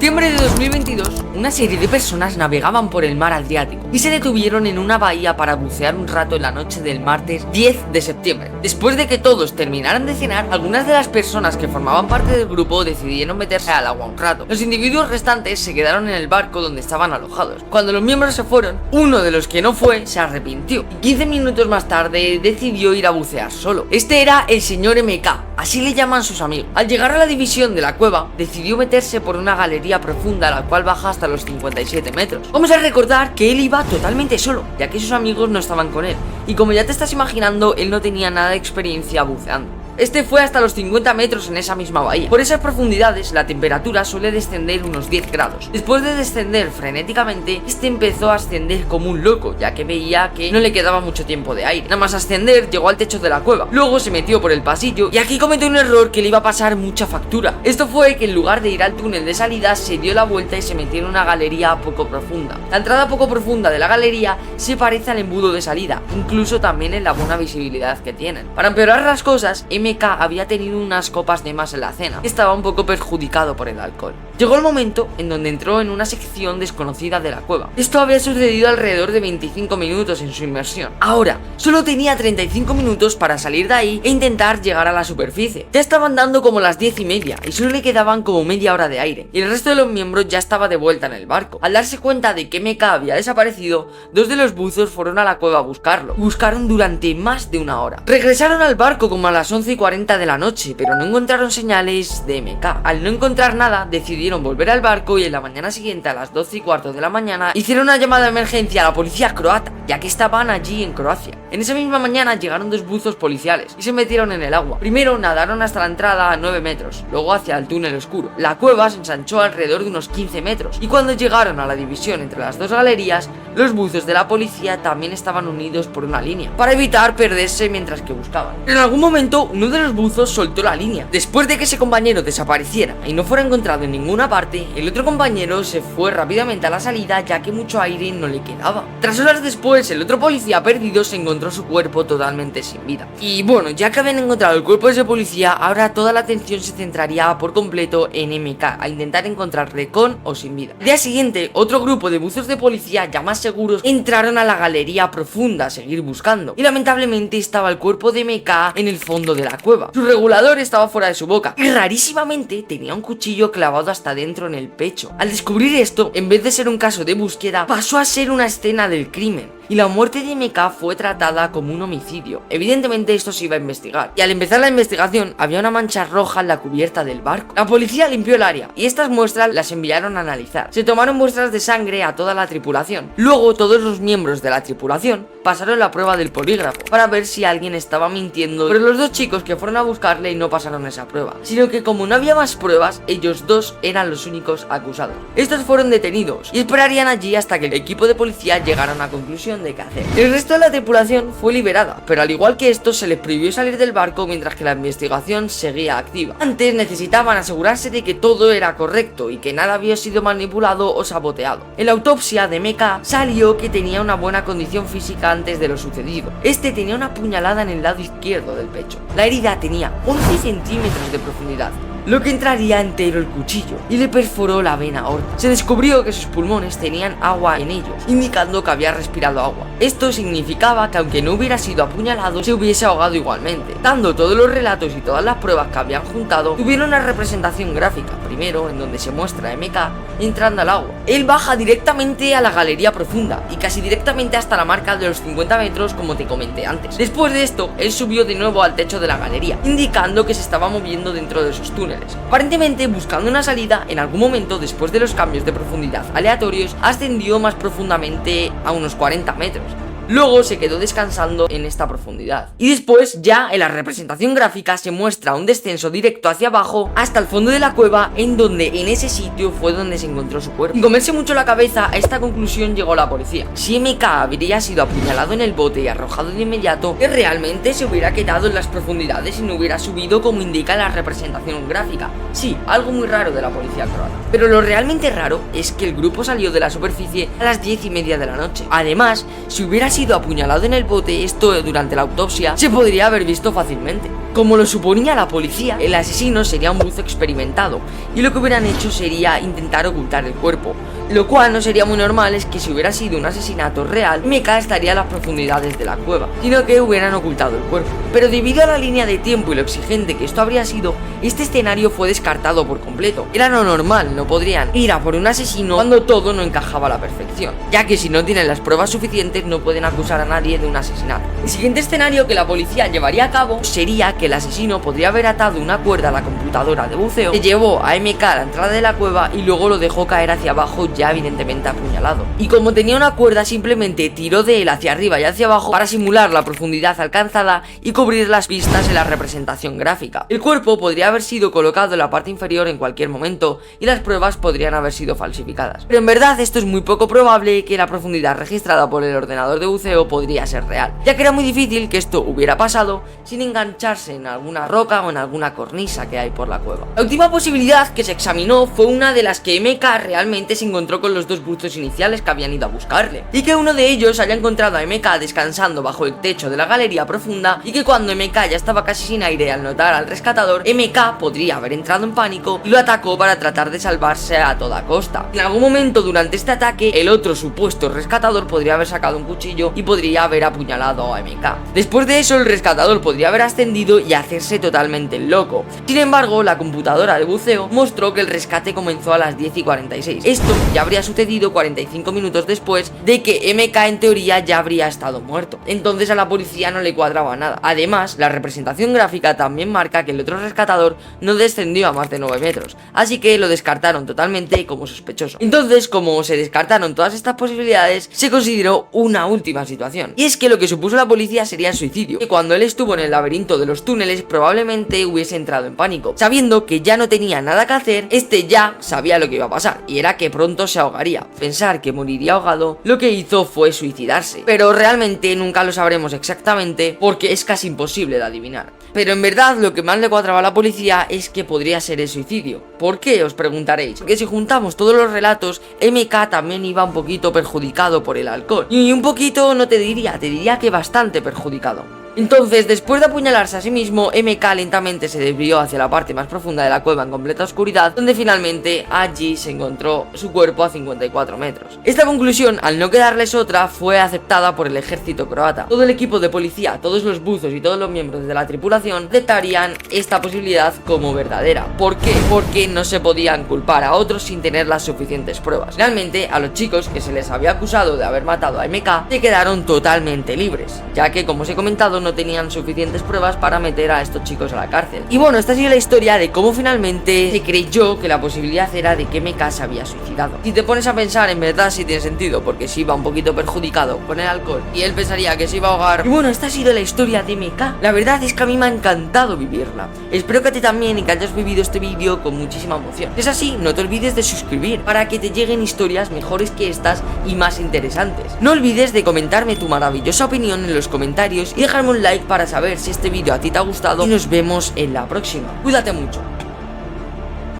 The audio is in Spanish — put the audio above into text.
septiembre de 2022, una serie de personas navegaban por el mar Adriático y se detuvieron en una bahía para bucear un rato en la noche del martes 10 de septiembre. Después de que todos terminaran de cenar, algunas de las personas que formaban parte del grupo decidieron meterse al agua un rato. Los individuos restantes se quedaron en el barco donde estaban alojados. Cuando los miembros se fueron, uno de los que no fue se arrepintió y 15 minutos más tarde decidió ir a bucear solo. Este era el señor MK, así le llaman sus amigos. Al llegar a la división de la cueva, decidió meterse por una galería profunda, la cual baja hasta los 57 metros. Vamos a recordar que él iba totalmente solo, ya que sus amigos no estaban con él, y como ya te estás imaginando, él no tenía nada de experiencia buceando. Este fue hasta los 50 metros en esa misma bahía. Por esas profundidades la temperatura suele descender unos 10 grados. Después de descender frenéticamente, este empezó a ascender como un loco, ya que veía que no le quedaba mucho tiempo de aire. Nada más ascender, llegó al techo de la cueva. Luego se metió por el pasillo y aquí cometió un error que le iba a pasar mucha factura. Esto fue que en lugar de ir al túnel de salida, se dio la vuelta y se metió en una galería poco profunda. La entrada poco profunda de la galería se parece al embudo de salida, incluso también en la buena visibilidad que tienen. Para empeorar las cosas, MK había tenido unas copas de más en la cena. Estaba un poco perjudicado por el alcohol. Llegó el momento en donde entró en una sección desconocida de la cueva. Esto había sucedido alrededor de 25 minutos en su inmersión. Ahora, solo tenía 35 minutos para salir de ahí e intentar llegar a la superficie. Ya estaban dando como las 10:30 y solo le quedaban como media hora de aire. Y el resto de los miembros ya estaba de vuelta en el barco. Al darse cuenta de que MK había desaparecido, dos de los buzos fueron a la cueva a buscarlo. Buscaron durante más de una hora. Regresaron al barco como a las 11:40 de la noche, pero no encontraron señales de MK. Al no encontrar nada, decidieron volver al barco y en la mañana siguiente, a las 12:15 de la mañana, hicieron una llamada de emergencia a la policía croata, ya que estaban allí en Croacia. En esa misma mañana llegaron dos buzos policiales y se metieron en el agua. Primero nadaron hasta la entrada a 9 metros, luego hacia el túnel oscuro. La cueva se ensanchó alrededor de unos 15 metros y cuando llegaron a la división entre las dos galerías, los buzos de la policía también estaban unidos por una línea, para evitar perderse mientras que buscaban. En algún momento, uno de los buzos soltó la línea. Después de que ese compañero desapareciera y no fuera encontrado en ninguna parte, el otro compañero se fue rápidamente a la salida, ya que mucho aire no le quedaba. Tras horas después, el otro policía perdido se encontró su cuerpo totalmente sin vida. Y bueno, ya que habían encontrado el cuerpo de ese policía, ahora toda la atención se centraría por completo en MK, a intentar encontrarle con o sin vida. Al día siguiente, otro grupo de buzos de policía ya más seguros entraron a la galería profunda a seguir buscando, y lamentablemente estaba el cuerpo de MK en el fondo de la cueva. Su regulador estaba fuera de su boca y rarísimamente tenía un cuchillo clavado hasta dentro en el pecho. Al descubrir esto, en vez de ser un caso de búsqueda, pasó a ser una escena del crimen, y la muerte de MK fue tratada como un homicidio. Evidentemente esto se iba a investigar, y al empezar la investigación había una mancha roja en la cubierta del barco. La policía limpió el área y estas muestras las enviaron a analizar. Se tomaron muestras de sangre a toda la tripulación. Luego todos los miembros de la tripulación pasaron la prueba del polígrafo para ver si alguien estaba mintiendo, pero los dos chicos que fueron a buscarle no pasaron esa prueba, sino que como no había más pruebas, ellos dos eran los únicos acusados. Estos fueron detenidos y esperarían allí hasta que el equipo de policía llegara a una conclusión de qué hacer. El resto de la tripulación fue liberada, pero al igual que estos se les prohibió salir del barco mientras que la investigación seguía activa. Antes necesitaban asegurarse de que todo era correcto y que nada había sido manipulado o saboteado. En la autopsia de MK salió que tenía una buena condición física antes de lo sucedido. Este tenía una puñalada en el lado izquierdo del pecho. La herida tenía 11 centímetros de profundidad, lo que entraría entero el cuchillo y le perforó la vena aorta. Se descubrió que sus pulmones tenían agua en ellos, indicando que había respirado agua. Esto significaba que aunque no hubiera sido apuñalado, se hubiese ahogado igualmente. Dando todos los relatos y todas las pruebas que habían juntado, tuvieron una representación gráfica, primero en donde se muestra a MK entrando al agua. Él baja directamente a la galería profunda y casi directamente hasta la marca de los 50 metros como te comenté antes. Después de esto, él subió de nuevo al techo de la galería, indicando que se estaba moviendo dentro de esos túneles, aparentemente buscando una salida. En algún momento, después de los cambios de profundidad aleatorios, ascendió más profundamente a unos 40 metros. Luego se quedó descansando en esta profundidad. Y después, ya en la representación gráfica, se muestra un descenso directo hacia abajo hasta el fondo de la cueva, en donde en ese sitio fue donde se encontró su cuerpo. Sin comerse mucho la cabeza, a esta conclusión llegó la policía. Si MK habría sido apuñalado en el bote y arrojado de inmediato, que realmente se hubiera quedado en las profundidades y no hubiera subido como indica la representación gráfica. Sí, algo muy raro de la policía croata. Pero lo realmente raro es que el grupo salió de la superficie a las 10:30 de la noche. Además, si hubiera sido apuñalado en el bote, esto durante la autopsia se podría haber visto fácilmente. Como lo suponía la policía, el asesino sería un buzo experimentado y lo que hubieran hecho sería intentar ocultar el cuerpo, lo cual no sería muy normal. Es que si hubiera sido un asesinato real, M.K. estaría a las profundidades de la cueva, sino que hubieran ocultado el cuerpo. Pero debido a la línea de tiempo y lo exigente que esto habría sido, este escenario fue descartado por completo. Era lo normal, no podrían ir a por un asesino cuando todo no encajaba a la perfección, ya que si no tienen las pruebas suficientes no pueden acusar a nadie de un asesinato. El siguiente escenario que la policía llevaría a cabo sería que el asesino podría haber atado una cuerda a la computadora de buceo, que llevó a M.K. a la entrada de la cueva y luego lo dejó caer hacia abajo, ya evidentemente apuñalado. Y como tenía una cuerda, simplemente tiró de él hacia arriba y hacia abajo para simular la profundidad alcanzada y cubrir las pistas en la representación gráfica. El cuerpo podría haber sido colocado en la parte inferior en cualquier momento y las pruebas podrían haber sido falsificadas. Pero en verdad esto es muy poco probable, que la profundidad registrada por el ordenador de buceo podría ser real, ya que era muy difícil que esto hubiera pasado sin engancharse en alguna roca o en alguna cornisa que hay por la cueva. La última posibilidad que se examinó fue una de las que M.K. realmente se encontró con los dos buzos iniciales que habían ido a buscarle, y que uno de ellos haya encontrado a M.K. descansando bajo el techo de la galería profunda, y que cuando M.K. ya estaba casi sin aire al notar al rescatador, M.K. podría haber entrado en pánico y lo atacó para tratar de salvarse a toda costa. En algún momento durante este ataque, el otro supuesto rescatador podría haber sacado un cuchillo y podría haber apuñalado a M.K. Después de eso, el rescatador podría haber ascendido y hacerse totalmente loco. Sin embargo, la computadora de buceo mostró que el rescate comenzó a las 10:46. Esto ya habría sucedido 45 minutos después de que M.K. en teoría ya habría estado muerto. Entonces a la policía no le cuadraba nada. Además, la representación gráfica también marca que el otro rescatador no descendió a más de 9 metros, así que lo descartaron totalmente como sospechoso. Entonces, como se descartaron todas estas posibilidades, se consideró una última situación, y es que lo que supuso la policía sería el suicidio, que cuando él estuvo en el laberinto de los túneles probablemente hubiese entrado en pánico, sabiendo que ya no tenía nada que hacer. Este ya sabía lo que iba a pasar, y era que pronto se ahogaría. Pensar que moriría ahogado, lo que hizo fue suicidarse, pero realmente nunca lo sabremos exactamente porque es casi imposible de adivinar. Pero en verdad lo que más le cuadraba a la policía es que podría ser el suicidio. ¿Por qué? Os preguntaréis. Porque si juntamos todos los relatos, M.K. también iba un poquito perjudicado por el alcohol, y un poquito no te diría que bastante perjudicado. Entonces, después de apuñalarse a sí mismo, M.K. lentamente se desvió hacia la parte más profunda de la cueva en completa oscuridad, donde finalmente allí se encontró su cuerpo a 54 metros. Esta conclusión, al no quedarles otra, fue aceptada por el ejército croata. Todo el equipo de policía, todos los buzos y todos los miembros de la tripulación aceptarían esta posibilidad como verdadera. ¿Por qué? Porque no se podían culpar a otros sin tener las suficientes pruebas. Finalmente, a los chicos que se les había acusado de haber matado a M.K. se quedaron totalmente libres, ya que, como os he comentado, no tenían suficientes pruebas para meter a estos chicos a la cárcel. Y bueno, esta ha sido la historia de cómo finalmente se creyó que la posibilidad era de que M.K. se había suicidado. Si te pones a pensar, en verdad sí tiene sentido, porque se iba un poquito perjudicado con el alcohol y él pensaría que se iba a ahogar. Y bueno, esta ha sido la historia de M.K. La verdad es que a mí me ha encantado vivirla. Espero que a ti también, y que hayas vivido este vídeo con muchísima emoción. Si es así, no te olvides de suscribir para que te lleguen historias mejores que estas y más interesantes. No olvides de comentarme tu maravillosa opinión en los comentarios y dejarme un like para saber si este vídeo a ti te ha gustado, y nos vemos en la próxima. Cuídate mucho.